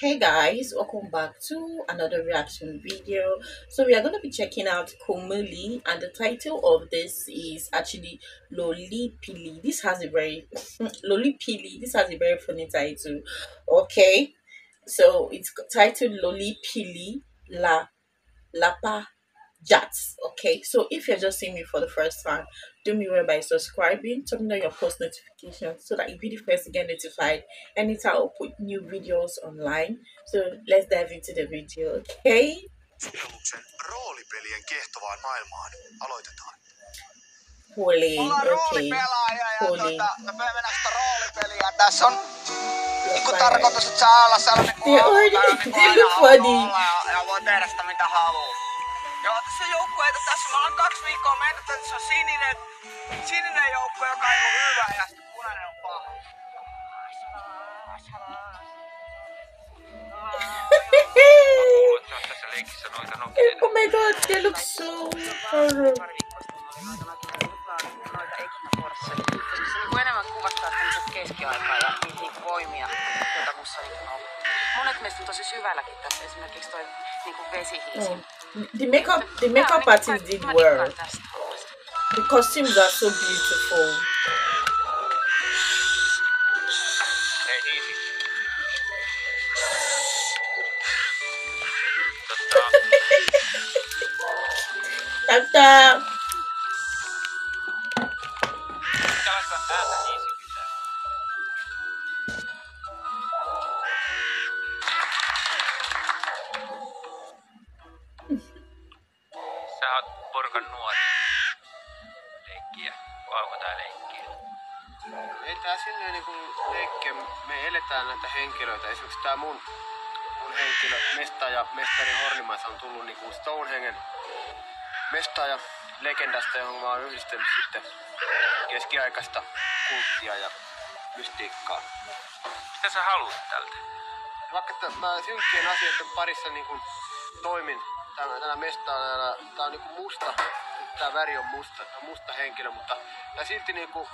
Hey guys, welcome back to another reaction video. So we are going to be checking out Komuli, and the title of this is actually Loli Pili. This has a very Loli Pili. This has a very funny title. Okay, so it's titled Loli Pili La Lapa Jats. Okay, so if you're just seeing me for the first time, do me well by subscribing, turning on your post notifications so that you'll be the first to get notified anytime I put new videos online. So let's dive into the video, okay? Sovelluksen roolipelien kiehtovaan maailmaan. Aloitetaan. Holy, Mulla on okay. roolipelaaja ja Holy. me mennään sitä roolipeliä. Tässä on niinku Fire. tarkoitus, että saa olla sellainen kuin They haluaa, already- niinku they aina look haluaa funny. olla ja voi tehdä sitä mitä haluaa. Joo, tässä on joukkueita tässä. Me ollaan 2 viikkoa mennyt, tässä on sininen joukkue, joka ei ole hyvä ja sitten punainen on paha. Oh my god, they look so Se enemmän kuvastaa keskiaikaa ja niitä voimia, joita musta on. Monet meistä on tosi syvälläkin tässä, esimerkiksi toi vesihiisi. The makeup artist did well. The costumes are so beautiful. Hei hiisi. Tata. Minkälaista ääntä hiisi pitää? Sä oot porukan nuori. Leikkiä. Onko tää leikkiä? Ei tää silleen niinku leikkiä. Me eletään näitä henkilöitä. Esimerkiksi tää mun henkilö, mestaaja, mestari Hornimaisa on tullut niinku Stonehengen mestaaja legendasta, johon mä oon yhdistänyt sitten keskiaikaista kulttia ja mystiikkaa. Mitä sä haluat tältä? Vaikka mä synkkien asioiden parissa niinku toimin tänä mestaajana, tää on niinku musta, tää väri on musta henkilö, mutta tää silti niinku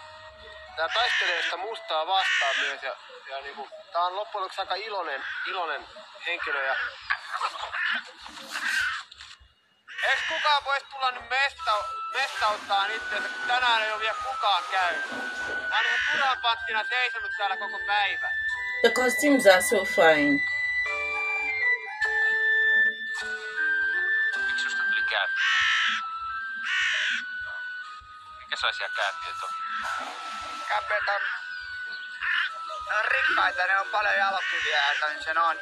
tää taistelee sitä mustaa vastaan myös ja niinku tää on loppujen lopuksi aika iloinen henkilö ja eiks kukaan vois tulla nyt mestauttaan itseensä, kun tänään ei oo vielä kukaan käynyt. Mä oon ihan turhaan panttina seisonut täällä koko päivän. The costumes are so fine. Miksi susta tuli kääppi? Minkälaisia kääppiöt on? Käpet on, ne on rikkaita, ne on paljon jalokiviä ja sen on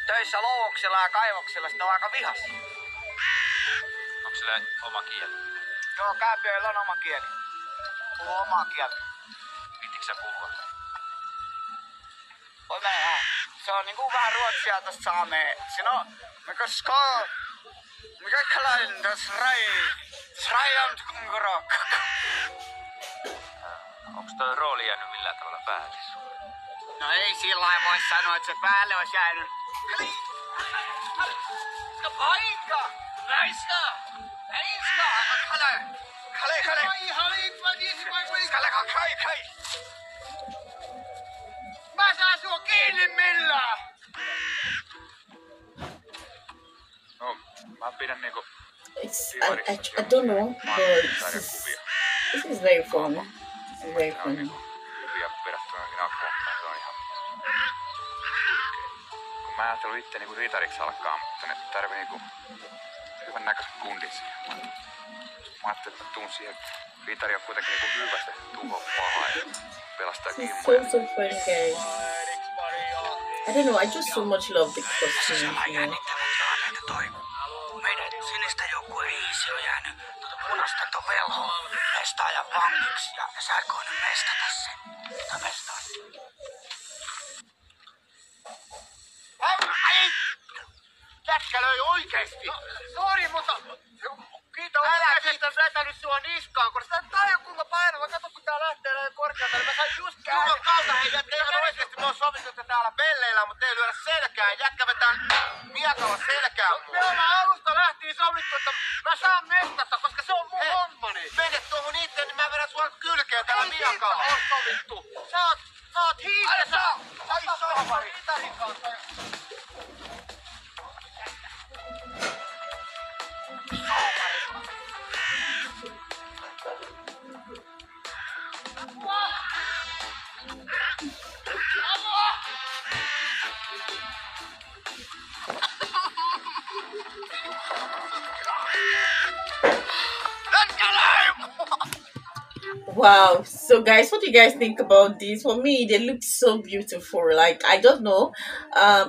töissä louhoksilla ja kaivoksilla, sit ne on aika vihassa. Onko sillä oma kieli? Joo, kääpiöillä on oma kieli. Puhuu omaa kieltä. Viittikö sä puhua? Voi mennä. Se on niinku vähän ruotsia tosta saameen. Siinä on, mikä ska... Mikä kalainen tässä Srajan kunkuro. Onko toi rooli jäänyt millään tavalla päälle sun? No ei sillä voi sanoa, että se päälle olisi jäänyt. No paikka! Näistä! Näistä! Kale! Kale! Mä saan sua kiinni millään! No, mä pidän niinku... I don't know, but this is very fun. This is very fun. Hyviä verrattuna Inakoon. Se on ihan... Kun mä ajattelin itse niinku ritariksi alkaa, mutta ne tarvii niinku hyvän näköiset kundit siihen. Mä ajattelin, että mä tuun siihen. Ritari on kuitenkin niinku hyvä, se tuho pahaa ja pelastaa This is kimmoja. so funny, guys. I don't know, I just so much love the costumes, you know. Meidän sinistä joukkue Hiisi on jäänyt punaisten ton velhoon mestaajan vangiksi ja sä et kohdannut mestata sen. Mitä mestaa? Ai! Jätkä löi oikeesti! No, sori, mutta... Kiitos, älä vetänyt sua niskaan, kun sä et tajua kuinka painava. Kato, kun tää lähtee näin korkealta, niin mä sain just kunnon kalta. Hei, jätkä ihan oikeesti me on sovittu, että täällä pelleillä, mutta ei lyödä selkään. Jätkä vetää miekalla selkään. Me ollaan alusta lähtien sovittu, että mä saan mestata, koska se on mun hommani. Mene tuohon itse, niin mä vedän sua kylkeen täällä miekalla. Ei siitä on sovittu. Sä oot hiihdessä. Ai sohvari. Wow. So guys, what do you guys think about this? For me, they look so beautiful. Like I don't know.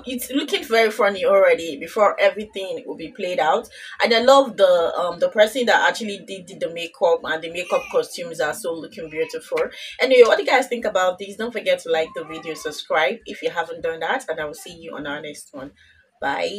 It's looking very funny already before everything will be played out. And I love the person that actually did the makeup, and the makeup costumes are so looking beautiful. Anyway, what do you guys think about this? Don't forget to like the video, subscribe if you haven't done that, and I will see you on our next one. Bye.